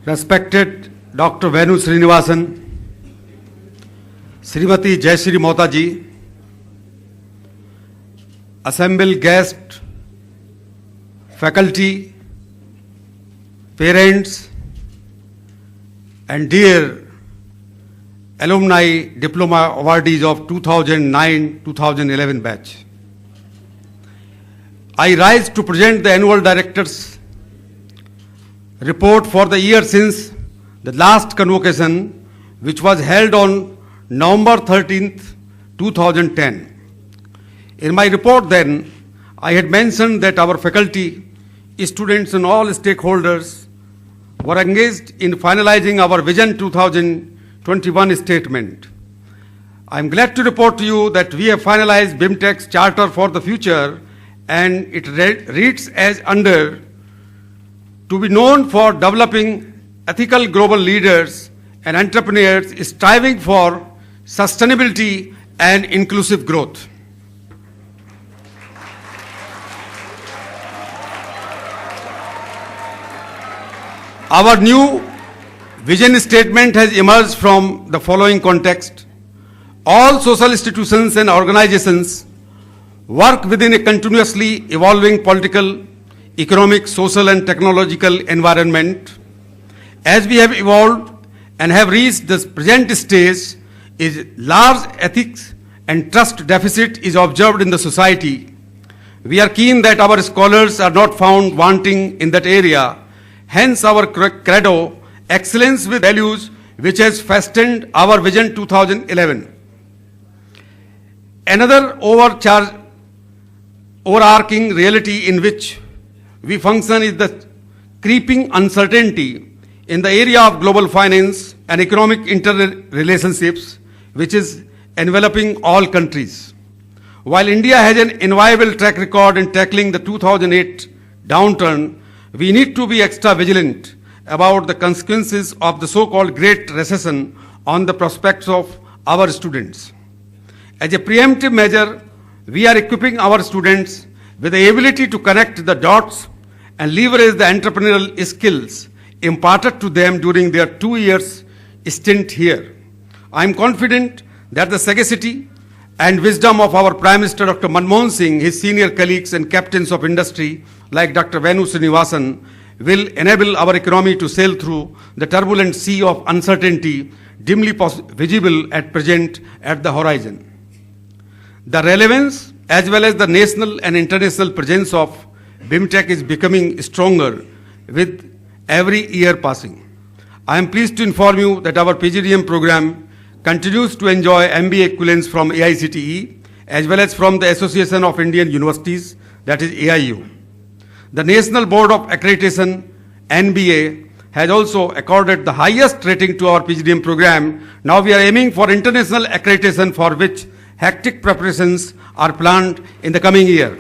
Respected Dr. Venu Srinivasan, Srimati Jayashree Motaji, assembled guests, faculty, parents, and dear alumni diploma awardees of 2009-2011 batch. I rise to present the annual director's report for the year since the last convocation, which was held on November 13th, 2010. In my report then, I had mentioned that our faculty, students and all stakeholders were engaged in finalizing our Vision 2021 statement. I am glad to report to you that we have finalized BIMTech's Charter for the Future, and it reads as under: to be known for developing ethical global leaders and entrepreneurs striving for sustainability and inclusive growth. Our new vision statement has emerged from the following context. All social institutions and organizations work within a continuously evolving political, economic, social, and technological environment. As we have evolved and have reached this present stage, is large ethics and trust deficit is observed in the society. We are keen that our scholars are not found wanting in that area. Hence our credo, excellence with values, which has fastened our Vision 2011. Another overarching reality in which we function is the creeping uncertainty in the area of global finance and economic interrelationships, which is enveloping all countries. While India has an enviable track record in tackling the 2008 downturn, we need to be extra vigilant about the consequences of the so-called Great Recession on the prospects of our students. As a preemptive measure, we are equipping our students with the ability to connect the dots and leverage the entrepreneurial skills imparted to them during their 2 years stint here. I am confident that the sagacity and wisdom of our Prime Minister Dr. Manmohan Singh, his senior colleagues and captains of industry like Dr. Venu Srinivasan will enable our economy to sail through the turbulent sea of uncertainty dimly visible at present at the horizon. The relevance as well as the national and international presence of BIMTech is becoming stronger with every year passing. I am pleased to inform you that our PGDM program continues to enjoy MBA equivalence from AICTE as well as from the Association of Indian Universities, that is AIU. The National Board of Accreditation, NBA, has also accorded the highest rating to our PGDM program. Now we are aiming for international accreditation, for which hectic preparations are planned in the coming year.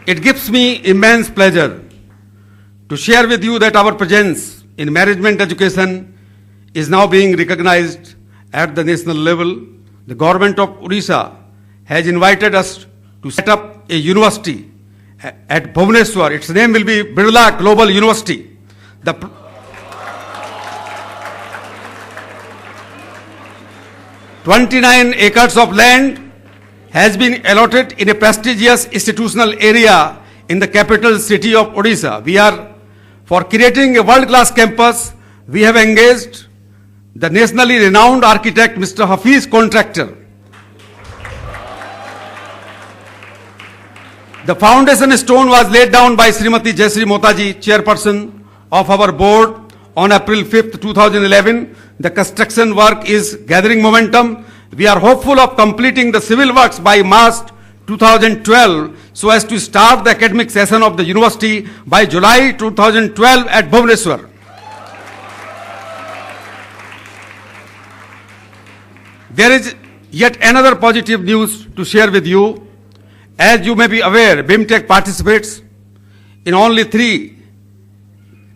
It gives me immense pleasure to share with you that our presence in management education is now being recognized at the national level. The government of Odisha has invited us to set up a university at Bhubaneswar. Its name will be Birla Global University. The 29 acres of land has been allotted in a prestigious institutional area in the capital city of Odisha. For creating a world-class campus, we have engaged the nationally renowned architect, Mr. Hafiz Contractor. The foundation stone was laid down by Srimati Jayashree Motaji, chairperson of our board, on April 5th, 2011. The construction work is gathering momentum. We are hopeful of completing the civil works by March 2012 so as to start the academic session of the university by July 2012 at Bhubaneswar. There is yet another positive news to share with you. As you may be aware, BIMTech participates in only 3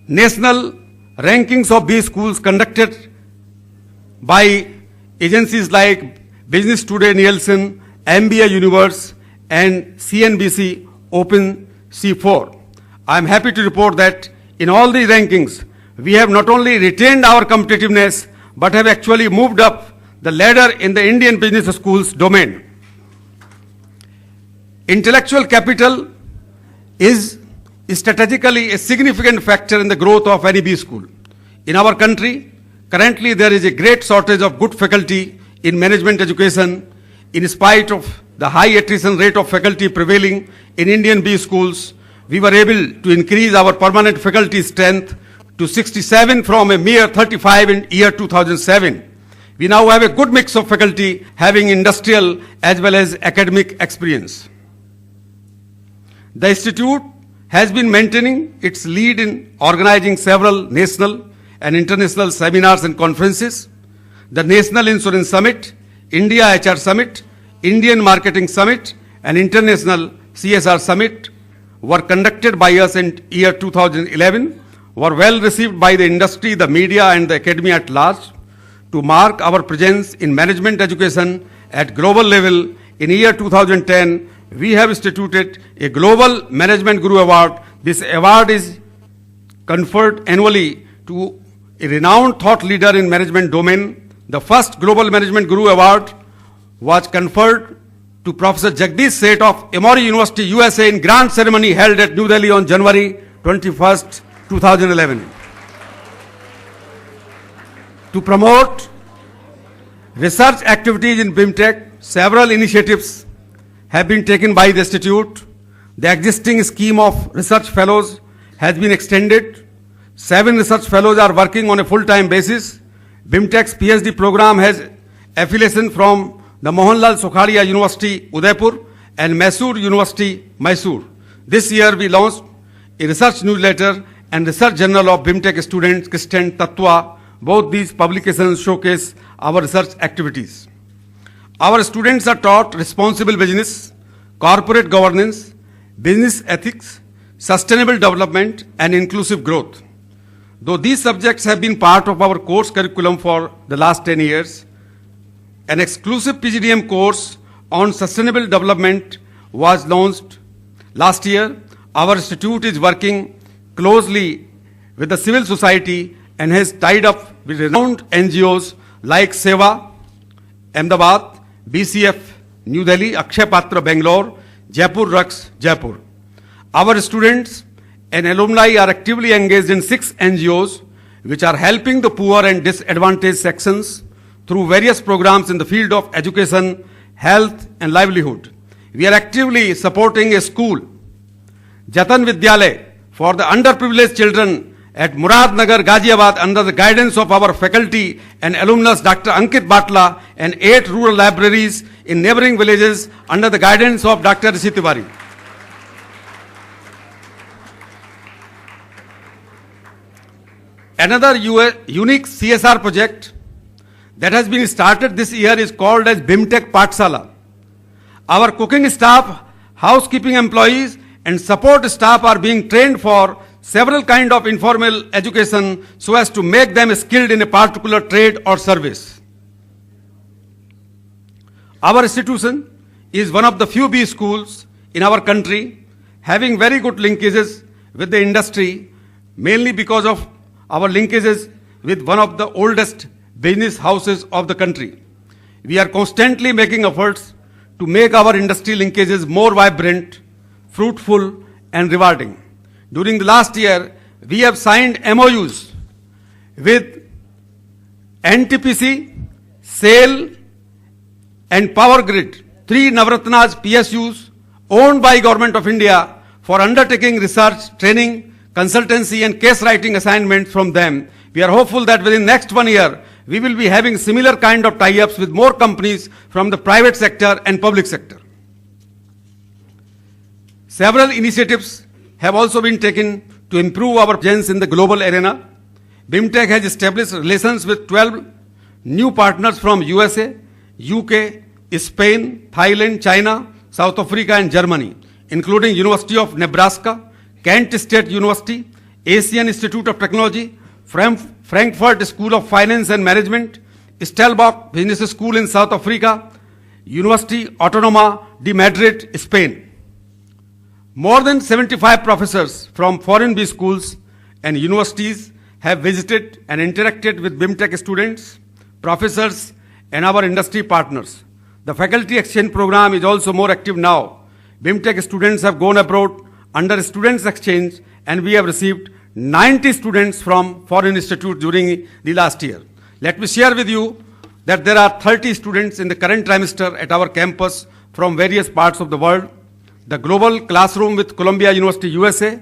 national rankings of B schools conducted by agencies like Business Today Nielsen, MBA Universe, and CNBC Open C4. I am happy to report that in all these rankings, we have not only retained our competitiveness, but have actually moved up the ladder in the Indian business schools domain. Intellectual capital is strategically a significant factor in the growth of any B school. In our country, currently there is a great shortage of good faculty in management education. In spite of the high attrition rate of faculty prevailing in Indian B schools, we were able to increase our permanent faculty strength to 67 from a mere 35 in year 2007. We now have a good mix of faculty having industrial as well as academic experience. The institute has been maintaining its lead in organizing several national and international seminars and conferences. The National Insurance Summit, India HR Summit, Indian Marketing Summit, and International CSR Summit were conducted by us in year 2011, were well received by the industry, the media, and the academia at large. To mark our presence in management education at global level, in year 2010, we have instituted a Global Management Guru Award. This award is conferred annually to a renowned thought leader in management domain. The first Global Management Guru Award was conferred to Professor Jagdish Seth of Emory University, USA, in grand ceremony held at New Delhi on January 21st, 2011. To promote research activities in BIMTech, several initiatives have been taken by the Institute. The existing scheme of research fellows has been extended. 7 research fellows are working on a full-time basis. BIMTech's PhD program has affiliation from the Mohanlal Sokhadia University, Udaipur, and Mysore University, Mysore. This year we launched a research newsletter and research journal of BIMTech students, Christian Tattva. Both these publications showcase our research activities. Our students are taught responsible business, corporate governance, business ethics, sustainable development, and inclusive growth. Though these subjects have been part of our course curriculum for the last 10 years, an exclusive PGDM course on sustainable development was launched last year. Our institute is working closely with the civil society and has tied up with renowned NGOs like Seva, Ahmedabad, BCF, New Delhi, Akshay Patra, Bangalore, Jaipur Rux, Jaipur. Our students and alumni are actively engaged in 6 NGOs which are helping the poor and disadvantaged sections through various programs in the field of education, health, and livelihood. We are actively supporting a school, Jatan Vidyalay, for the underprivileged children at Muradnagar, Ghaziabad, under the guidance of our faculty and alumnus Dr. Ankit Batla, and 8 rural libraries in neighboring villages under the guidance of Dr. Rishi Tiwari. Another unique CSR project that has been started this year is called as BIMTech Pathshala. Our cooking staff, housekeeping employees, and support staff are being trained for several kinds of informal education so as to make them skilled in a particular trade or service. Our institution is one of the few B schools in our country having very good linkages with the industry, mainly because of our linkages with one of the oldest business houses of the country. We are constantly making efforts to make our industry linkages more vibrant, fruitful, and rewarding. During the last year, we have signed MOUs with NTPC, SAIL, and Power Grid, 3 Navratnas PSUs owned by Government of India, for undertaking research, training, consultancy, and case writing assignments from them. We are hopeful that within next 1 year, we will be having similar kind of tie-ups with more companies from the private sector and public sector. Several initiatives have also been taken to improve our presence in the global arena. BIMTech has established relations with 12 new partners from USA, UK, Spain, Thailand, China, South Africa, and Germany, including University of Nebraska, Kent State University, Asian Institute of Technology, Frankfurt School of Finance and Management, Stellenbosch Business School in South Africa, University Autónoma de Madrid, Spain. More than 75 professors from foreign B schools and universities have visited and interacted with BIMTech students, professors, and our industry partners. The faculty exchange program is also more active now. BIMTech students have gone abroad under students exchange, and we have received 90 students from foreign institutes during the last year. Let me share with you that there are 30 students in the current trimester at our campus from various parts of the world. The Global Classroom with Columbia University, USA,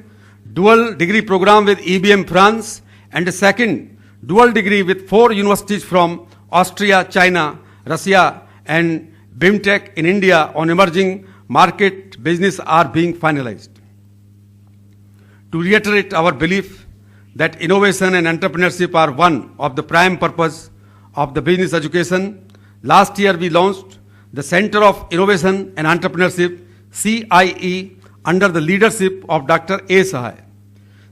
dual degree program with EBM France, and a second dual degree with 4 universities from Austria, China, Russia, and BIMTech in India on emerging market business are being finalized. To reiterate our belief that innovation and entrepreneurship are one of the prime purpose of the business education, last year we launched the Center of Innovation and Entrepreneurship, CIE, under the leadership of Dr. A. Sahai.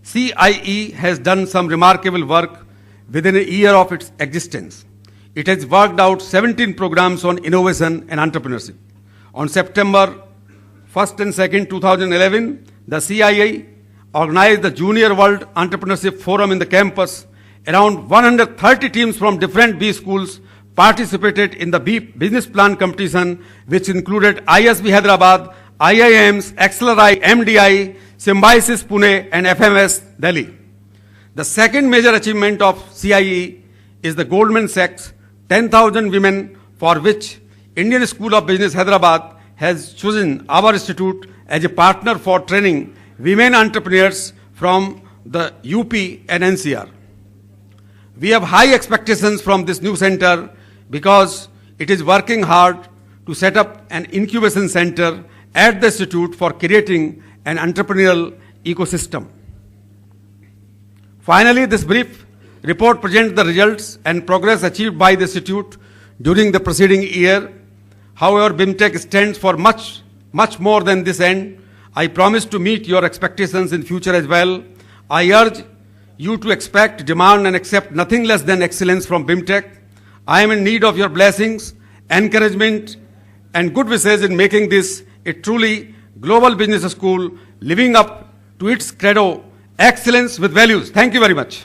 CIE has done some remarkable work within a year of its existence. It has worked out 17 programs on innovation and entrepreneurship. On September 1st and 2nd, 2011, the CIE organized the Junior World Entrepreneurship Forum in the campus. Around 130 teams from different B schools participated in the B business plan competition, which included ISB Hyderabad, IIMs, Accelerite, MDI, Symbiosis Pune, and FMS Delhi. The second major achievement of CIE is the Goldman Sachs 10,000 Women, for which Indian School of Business Hyderabad has chosen our institute as a partner for training women entrepreneurs from the UP and NCR. We have high expectations from this new center because it is working hard to set up an incubation center at the institute for creating an entrepreneurial ecosystem. Finally, this brief report presents the results and progress achieved by the institute during the preceding year. However, BIMTech stands for much more than this end. I promise to meet your expectations in future as well. I urge you to expect, demand, and accept nothing less than excellence from BIMTech. I am in need of your blessings, encouragement, and good wishes in making this a truly global business school, living up to its credo, excellence with values. Thank you very much.